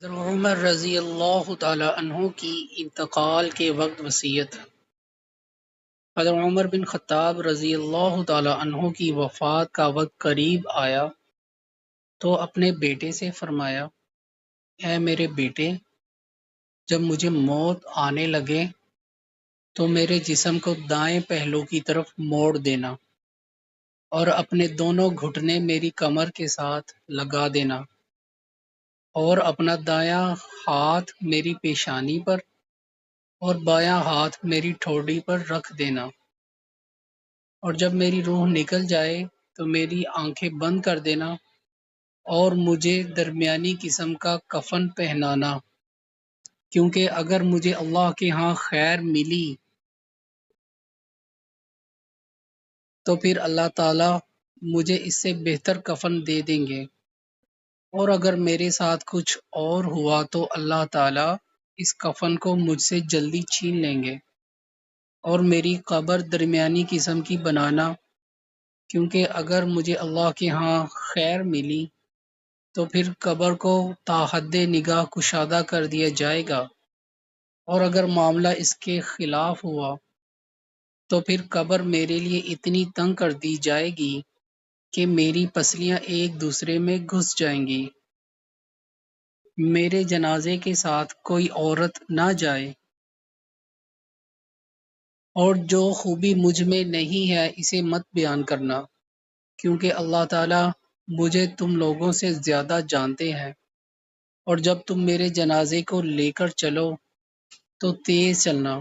حضرت عمر رضی اللہ تعالی عنہ کی انتقال کے وقت وصیت۔ حضرت عمر بن خطاب رضی اللہ تعالی عنہ کی وفات کا وقت قریب آیا تو اپنے بیٹے سے فرمایا، اے میرے بیٹے، جب مجھے موت آنے لگے تو میرے جسم کو دائیں پہلو کی طرف موڑ دینا اور اپنے دونوں گھٹنے میری کمر کے ساتھ لگا دینا اور اپنا دایاں ہاتھ میری پیشانی پر اور بایاں ہاتھ میری ٹھوڑی پر رکھ دینا، اور جب میری روح نکل جائے تو میری آنکھیں بند کر دینا اور مجھے درمیانی قسم کا کفن پہنانا، کیونکہ اگر مجھے اللہ کے ہاں خیر ملی تو پھر اللہ تعالی مجھے اس سے بہتر کفن دے دیں گے، اور اگر میرے ساتھ کچھ اور ہوا تو اللہ تعالی اس کفن کو مجھ سے جلدی چھین لیں گے، اور میری قبر درمیانی قسم کی بنانا، کیونکہ اگر مجھے اللہ کے ہاں خیر ملی تو پھر قبر کو تا حد نگاہ کشادہ کر دیا جائے گا، اور اگر معاملہ اس کے خلاف ہوا تو پھر قبر میرے لیے اتنی تنگ کر دی جائے گی کہ میری پسلیاں ایک دوسرے میں گھس جائیں گی، میرے جنازے کے ساتھ کوئی عورت نہ جائے، اور جو خوبی مجھ میں نہیں ہے اسے مت بیان کرنا، کیونکہ اللہ تعالی مجھے تم لوگوں سے زیادہ جانتے ہیں، اور جب تم میرے جنازے کو لے کر چلو تو تیز چلنا،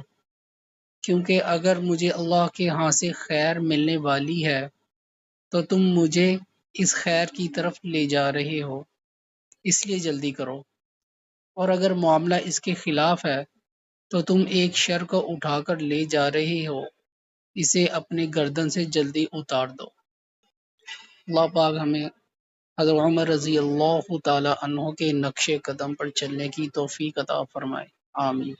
کیونکہ اگر مجھے اللہ کے ہاں سے خیر ملنے والی ہے تو تم مجھے اس خیر کی طرف لے جا رہے ہو، اس لیے جلدی کرو، اور اگر معاملہ اس کے خلاف ہے تو تم ایک شر کو اٹھا کر لے جا رہے ہو، اسے اپنے گردن سے جلدی اتار دو۔ اللہ پاک ہمیں حضرت عمر رضی اللہ تعالی عنہ کے نقش قدم پر چلنے کی توفیق عطا فرمائے، آمین۔